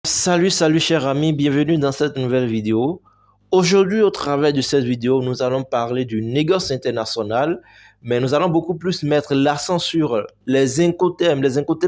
Salut chers amis, bienvenue dans cette nouvelle vidéo. Aujourd'hui, au travers de cette vidéo, nous allons parler du négoce international, mais nous allons beaucoup plus mettre l'accent sur les incoterms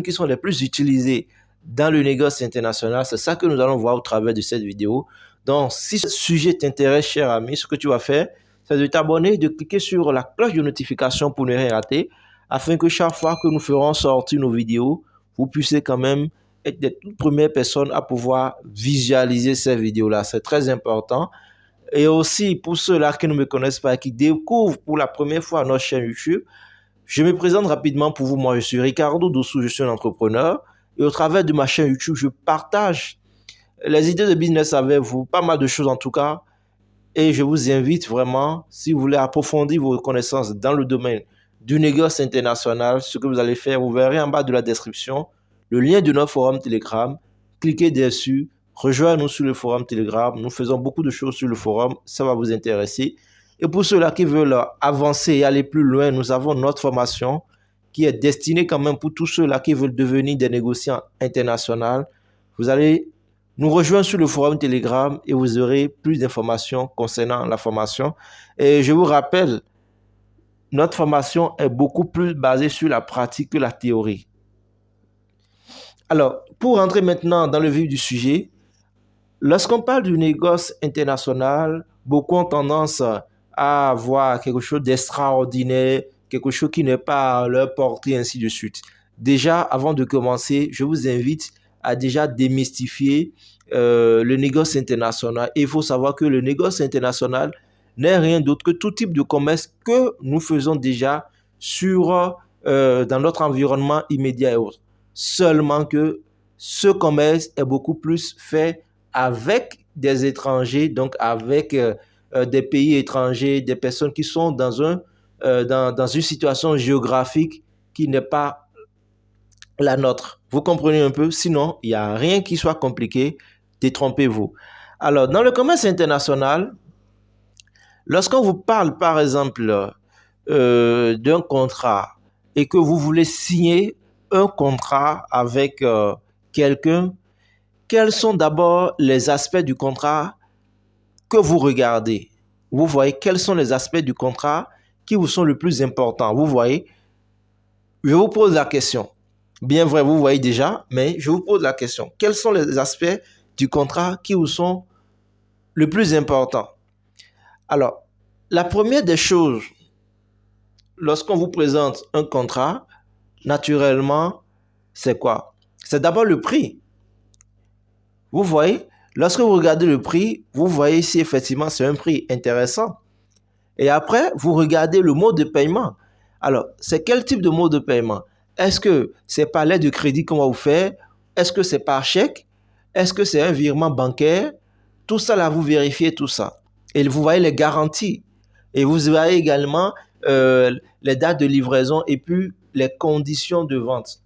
qui sont les plus utilisés dans le négoce international. C'est ça que nous allons voir au travers de cette vidéo. Donc, si ce sujet t'intéresse, cher ami, ce que tu vas faire, c'est de t'abonner, de cliquer sur la cloche de notification pour ne rien rater, afin que chaque fois que nous ferons sortir nos vidéos, vous puissiez quand même être les toutes premières personnes à pouvoir visualiser ces vidéos-là. C'est très important. Et aussi, pour ceux-là qui ne me connaissent pas, qui découvrent pour la première fois notre chaîne YouTube, je me présente rapidement pour vous. Moi, je suis Ricardo Dossou, je suis un entrepreneur. Et au travers de ma chaîne YouTube, je partage les idées de business avec vous, pas mal de choses en tout cas. Et je vous invite vraiment, si vous voulez approfondir vos connaissances dans le domaine du négoce international, ce que vous allez faire, vous verrez en bas de la description le lien de notre forum Telegram. Cliquez dessus, rejoignez-nous sur le forum Telegram. Nous faisons beaucoup de choses sur le forum, ça va vous intéresser. Et pour ceux-là qui veulent avancer et aller plus loin, nous avons notre formation qui est destinée quand même pour tous ceux-là qui veulent devenir des négociants internationaux. Vous allez nous rejoindre sur le forum Telegram et vous aurez plus d'informations concernant la formation. Et je vous rappelle, notre formation est beaucoup plus basée sur la pratique que la théorie. Alors, pour rentrer maintenant dans le vif du sujet, lorsqu'on parle du négoce international, beaucoup ont tendance à avoir quelque chose d'extraordinaire, quelque chose qui n'est pas à leur portée, ainsi de suite. Déjà, avant de commencer, je vous invite à déjà démystifier le négoce international. Et il faut savoir que le négoce international n'est rien d'autre que tout type de commerce que nous faisons déjà dans notre environnement immédiat et autres. Seulement que ce commerce est beaucoup plus fait avec des étrangers, donc avec des pays étrangers, des personnes qui sont dans une situation géographique qui n'est pas la nôtre. Vous comprenez un peu? Sinon, il n'y a rien qui soit compliqué. Détrompez-vous. Alors, dans le commerce international, lorsqu'on vous parle, par exemple, d'un contrat et que vous voulez signer un contrat avec quelqu'un, quels sont d'abord les aspects du contrat que vous regardez? Vous voyez, quels sont les aspects du contrat qui vous sont le plus importants? Vous voyez, je vous pose la question. Bien vrai, vous voyez déjà, mais je vous pose la question. Quels sont les aspects du contrat qui vous sont le plus importants? Alors, la première des choses, lorsqu'on vous présente un contrat, naturellement, c'est quoi? C'est d'abord le prix. Vous voyez, lorsque vous regardez le prix, vous voyez si effectivement c'est un prix intéressant. Et après, vous regardez le mode de paiement. Alors, c'est quel type de mode de paiement? Est-ce que c'est par l'aide de crédit qu'on va vous faire? Est-ce que c'est par chèque? Est-ce que c'est un virement bancaire? Tout ça, là, vous vérifiez tout ça. Et vous voyez les garanties. Et vous voyez également les dates de livraison et puis les conditions de vente.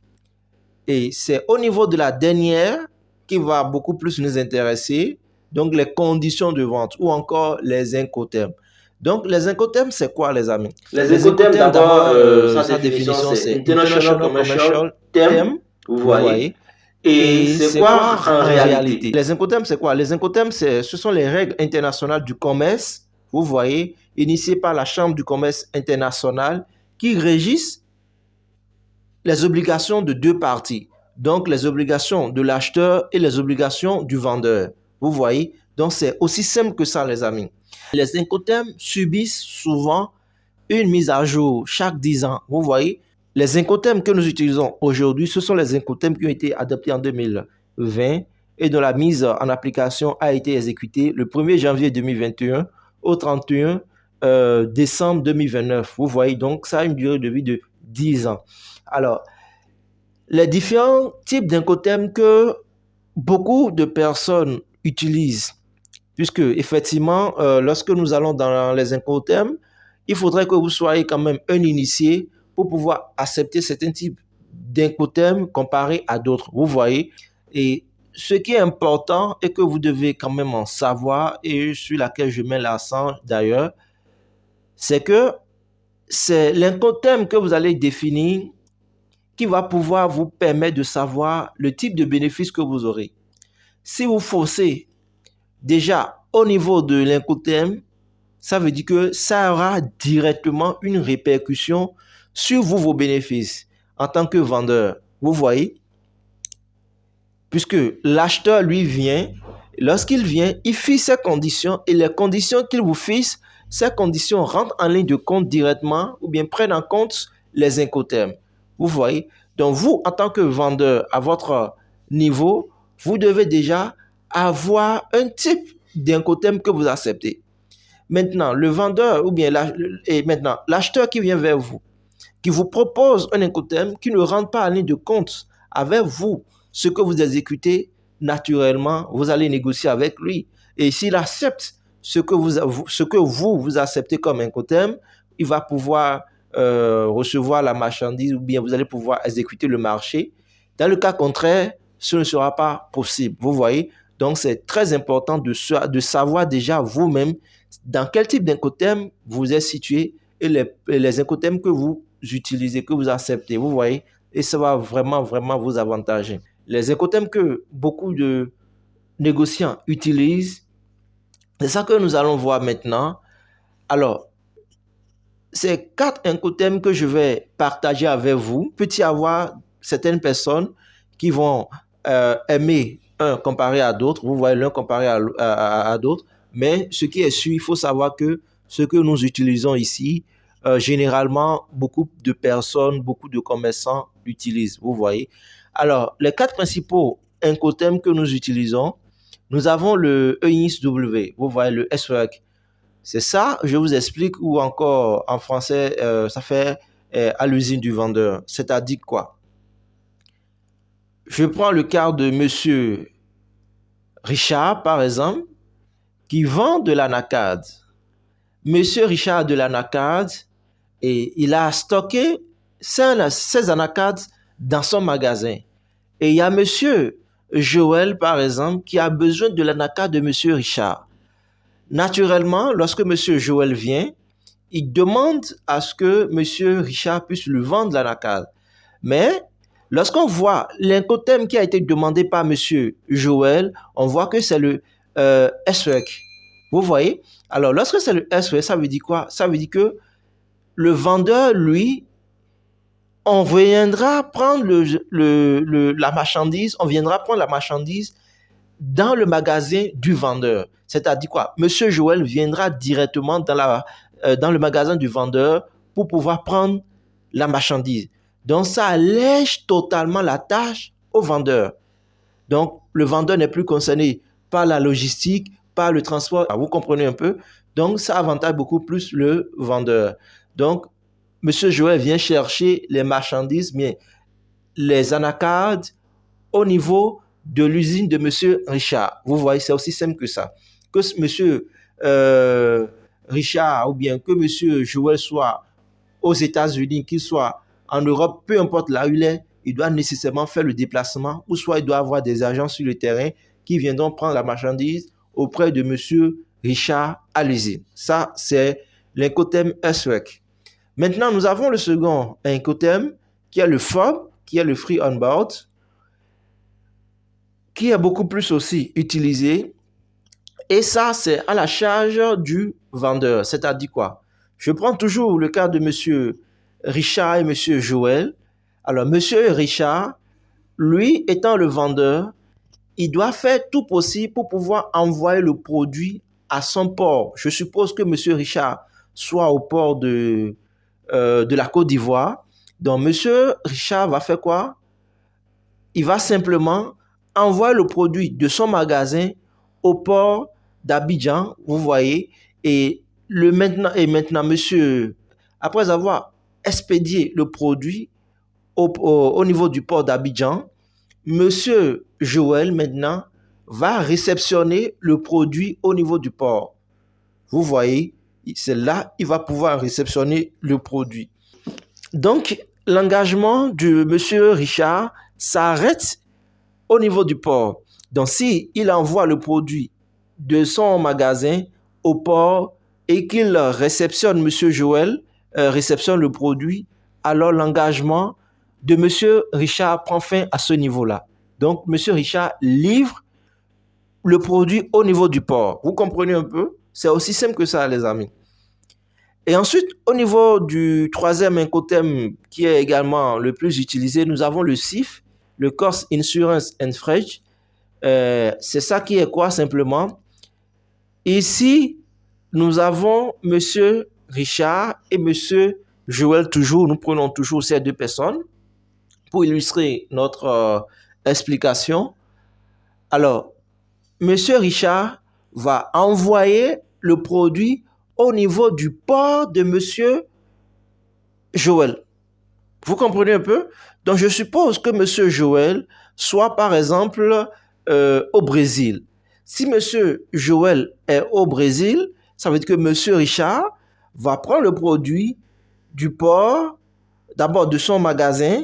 Et c'est au niveau de la dernière qui va beaucoup plus nous intéresser, donc les conditions de vente ou encore les incoterms. Donc, les incoterms, c'est quoi, les amis? Les incoterms, d'abord, sa définition, c'est International Commercial Term, vous voyez. Et c'est quoi en réalité? Les incoterms, c'est quoi? Les incoterms, ce sont les règles internationales du commerce, vous voyez, initiées par la Chambre du commerce international qui régissent les obligations de deux parties. Donc, les obligations de l'acheteur et les obligations du vendeur. Vous voyez? Donc, c'est aussi simple que ça, les amis. Les incoterms subissent souvent une mise à jour chaque 10 ans. Vous voyez? Les incoterms que nous utilisons aujourd'hui, ce sont les incoterms qui ont été adoptés en 2020 et dont la mise en application a été exécutée le 1er janvier 2021 au 31 décembre 2029. Vous voyez? Donc, ça a une durée de vie de 10 ans. Alors, les différents types d'incoterms que beaucoup de personnes utilisent, puisque effectivement, lorsque nous allons dans les incoterms, il faudrait que vous soyez quand même un initié pour pouvoir accepter certains types d'incoterms comparés à d'autres. Vous voyez? Et ce qui est important et que vous devez quand même en savoir, et sur laquelle je mets l'accent d'ailleurs, c'est que c'est l'incoterm que vous allez définir qui va pouvoir vous permettre de savoir le type de bénéfice que vous aurez. si vous forcez déjà au niveau de l'Incoterm, ça veut dire que ça aura directement une répercussion sur vous, vos bénéfices en tant que vendeur. Vous voyez? Puisque l'acheteur, lui, vient, lorsqu'il vient, il fixe ses conditions et les conditions qu'il vous fixe, ces conditions rentrent en ligne de compte directement ou bien prennent en compte les Incoterms. Vous voyez? Donc, vous, en tant que vendeur, à votre niveau, vous devez déjà avoir un type d'Incoterm que vous acceptez. Maintenant, le vendeur ou bien l'acheteur qui vient vers vous, qui vous propose un Incoterm qui ne rentre pas en ligne de compte avec vous, ce que vous exécutez, naturellement, vous allez négocier avec lui. Et s'il accepte ce que vous acceptez comme Incoterm, il va pouvoir recevoir la marchandise ou bien vous allez pouvoir exécuter le marché. Dans le cas contraire, ce ne sera pas possible. Vous voyez? Donc, c'est très important de savoir déjà vous-même dans quel type d'Incoterm vous êtes situé et les Incoterms que vous utilisez, que vous acceptez. Vous voyez? Et ça va vraiment, vraiment vous avantager. Les Incoterms que beaucoup de négociants utilisent, c'est ça que nous allons voir maintenant. Alors, ces 4 Incoterms que je vais partager avec vous, peut-y avoir certaines personnes qui vont aimer un comparé à d'autres. Vous voyez, l'un comparé à d'autres. Mais ce qui est sûr, il faut savoir que ce que nous utilisons ici, généralement, beaucoup de personnes, beaucoup de commerçants l'utilisent. Vous voyez. Alors, les 4 principaux Incoterms que nous utilisons, nous avons le EINSW. Vous voyez, le SWAC. C'est ça, je vous explique, ou encore en français, ça fait à l'usine du vendeur. C'est-à-dire quoi? Je prends le cas de monsieur Richard, par exemple, qui vend de l'anacarde. Monsieur Richard de l'anacarde, et il a stocké ces anacardes dans son magasin. Et il y a monsieur Joël, par exemple, qui a besoin de l'anacarde de monsieur Richard. Naturellement, lorsque monsieur Joël vient, il demande à ce que monsieur Richard puisse lui vendre l'anacarde. Mais lorsqu'on voit l'Incoterm qui a été demandé par monsieur Joël, on voit que c'est le SWEC. Vous voyez? Alors, lorsque c'est le SWEC, ça veut dire quoi? Ça veut dire que le vendeur, lui, on viendra prendre la marchandise, dans le magasin du vendeur. C'est-à-dire quoi? Monsieur Joël viendra directement dans le magasin du vendeur pour pouvoir prendre la marchandise. Donc, ça allège totalement la tâche au vendeur. Donc, le vendeur n'est plus concerné par la logistique, par le transport. Vous comprenez un peu? Donc, ça avantage beaucoup plus le vendeur. Donc, monsieur Joël vient chercher les marchandises, mais les anacardes au niveau de l'usine de monsieur Richard. Vous voyez, c'est aussi simple que ça. Que monsieur Richard ou bien que monsieur Joël soit aux États-Unis, qu'il soit en Europe, peu importe là où il doit nécessairement faire le déplacement ou soit il doit avoir des agents sur le terrain qui viendront prendre la marchandise auprès de monsieur Richard à l'usine. Ça, c'est l'Incoterm SWEC. Maintenant, nous avons le second Incoterm qui est le FOB, qui est le Free On Board, qui est beaucoup plus aussi utilisé. Et ça, c'est à la charge du vendeur. C'est-à-dire quoi? Je prends toujours le cas de monsieur Richard et monsieur Joël. Alors, monsieur Richard, lui, étant le vendeur, il doit faire tout possible pour pouvoir envoyer le produit à son port. Je suppose que monsieur Richard soit au port de la Côte d'Ivoire. Donc, monsieur Richard va faire quoi? Il va simplement envoyer le produit de son magasin au port d'Abidjan, vous voyez, et maintenant, monsieur, après avoir expédié le produit au niveau du port d'Abidjan, monsieur Joël, maintenant, va réceptionner le produit au niveau du port. Vous voyez, c'est là il va pouvoir réceptionner le produit. Donc, l'engagement de monsieur Richard s'arrête au niveau du port. Donc, s'il envoie le produit de son magasin au port et qu'il réceptionne, monsieur Joël réceptionne le produit, alors l'engagement de monsieur Richard prend fin à ce niveau-là. Donc, monsieur Richard livre le produit au niveau du port. Vous comprenez un peu? C'est aussi simple que ça, les amis. Et ensuite, au niveau du troisième Incoterm, qui est également le plus utilisé, nous avons le CIF, le Cost Insurance and Freight. C'est ça qui est quoi simplement? Ici, nous avons Monsieur Richard et Monsieur Joël toujours. Nous prenons toujours ces deux personnes pour illustrer notre explication. Alors, Monsieur Richard va envoyer le produit au niveau du port de Monsieur Joël. Vous comprenez un peu? Donc, je suppose que Monsieur Joël soit, par exemple, au Brésil. Si Monsieur Joël est au Brésil, ça veut dire que Monsieur Richard va prendre le produit du port, d'abord de son magasin,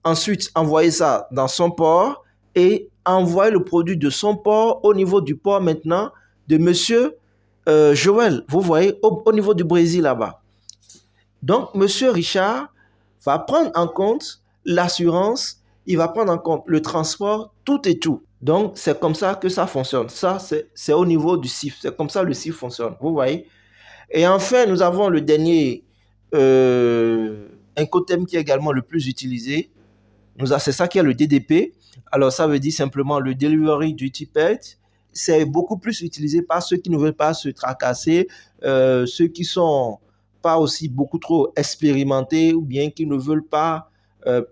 ensuite envoyer ça dans son port et envoyer le produit de son port au niveau du port maintenant de Monsieur Joël. Vous voyez, au niveau du Brésil là-bas. Donc, Monsieur Richard va prendre en compte l'assurance, il va prendre en compte le transport, tout et tout. Donc, c'est comme ça que ça fonctionne. Ça, c'est au niveau du CIF. C'est comme ça que le CIF fonctionne. Vous voyez? Et enfin, nous avons le dernier Incoterm qui est également le plus utilisé. C'est ça qui est le DDP. Alors, ça veut dire simplement le Delivery Duty Paid. C'est beaucoup plus utilisé par ceux qui ne veulent pas se tracasser, ceux qui sont pas aussi beaucoup trop expérimentés ou bien qui ne veulent pas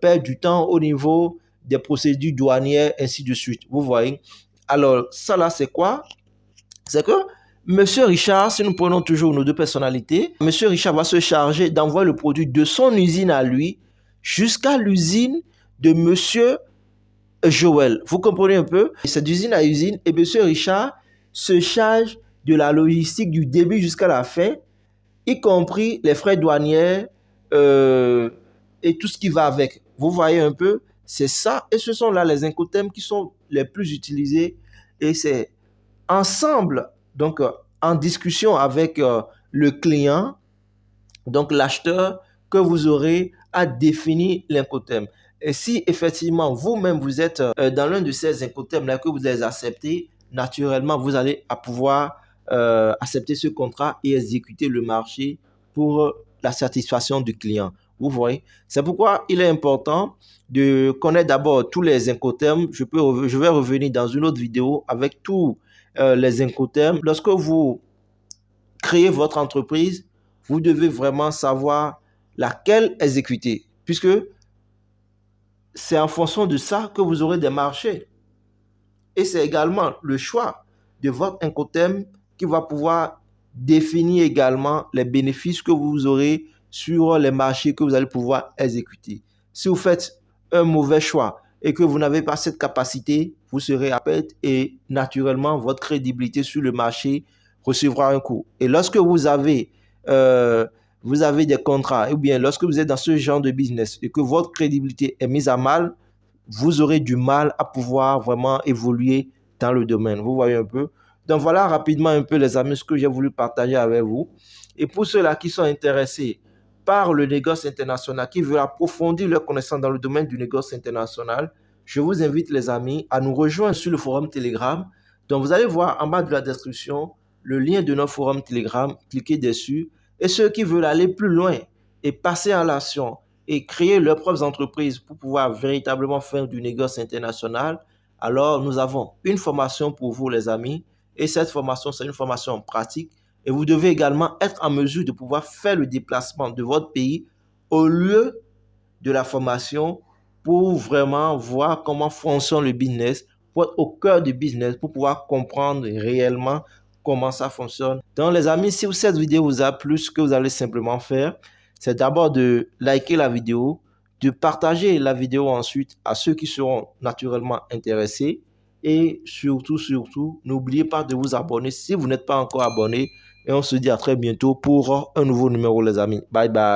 perdre du temps au niveau des procédures douanières, ainsi de suite. Vous voyez? Alors, ça là, c'est quoi? C'est que Monsieur Richard, si nous prenons toujours nos deux personnalités, Monsieur Richard va se charger d'envoyer le produit de son usine à lui jusqu'à l'usine de Monsieur Joël. Vous comprenez un peu? C'est d'usine à usine et Monsieur Richard se charge de la logistique du début jusqu'à la fin, y compris les frais douaniers et tout ce qui va avec. Vous voyez un peu? C'est ça. Et ce sont là les Incoterms qui sont les plus utilisés. Et c'est ensemble, donc en discussion avec le client, donc l'acheteur, que vous aurez à définir l'Incoterm. Et si effectivement vous-même vous êtes dans l'un de ces Incoterms là que vous les acceptez, naturellement vous allez à pouvoir accepter ce contrat et exécuter le marché pour la satisfaction du client. Vous voyez, c'est pourquoi il est important de connaître d'abord tous les Incoterms. Je vais revenir dans une autre vidéo avec tous les Incoterms. Lorsque vous créez votre entreprise, vous devez vraiment savoir laquelle exécuter, puisque c'est en fonction de ça que vous aurez des marchés. Et c'est également le choix de votre Incoterm qui va pouvoir définir également les bénéfices que vous aurez sur les marchés que vous allez pouvoir exécuter. Si vous faites un mauvais choix et que vous n'avez pas cette capacité, vous serez à perte et naturellement votre crédibilité sur le marché recevra un coup. Et lorsque vous avez des contrats, ou bien lorsque vous êtes dans ce genre de business et que votre crédibilité est mise à mal, vous aurez du mal à pouvoir vraiment évoluer dans le domaine. Vous voyez un peu? Donc voilà rapidement un peu les amis ce que j'ai voulu partager avec vous. Et pour ceux-là qui sont intéressés par le négoce international, qui veulent approfondir leurs connaissances dans le domaine du négoce international, je vous invite les amis à nous rejoindre sur le forum Telegram. Donc vous allez voir en bas de la description le lien de notre forum Telegram, cliquez dessus. Et ceux qui veulent aller plus loin et passer à l'action et créer leurs propres entreprises pour pouvoir véritablement faire du négoce international, alors nous avons une formation pour vous les amis. Et cette formation, c'est une formation pratique. Et vous devez également être en mesure de pouvoir faire le déplacement de votre pays au lieu de la formation pour vraiment voir comment fonctionne le business, pour être au cœur du business, pour pouvoir comprendre réellement comment ça fonctionne. Donc les amis, si cette vidéo vous a plu, ce que vous allez simplement faire, c'est d'abord de liker la vidéo, de partager la vidéo ensuite à ceux qui seront naturellement intéressés et surtout, n'oubliez pas de vous abonner si vous n'êtes pas encore abonné et on se dit à très bientôt pour un nouveau numéro les amis. Bye bye.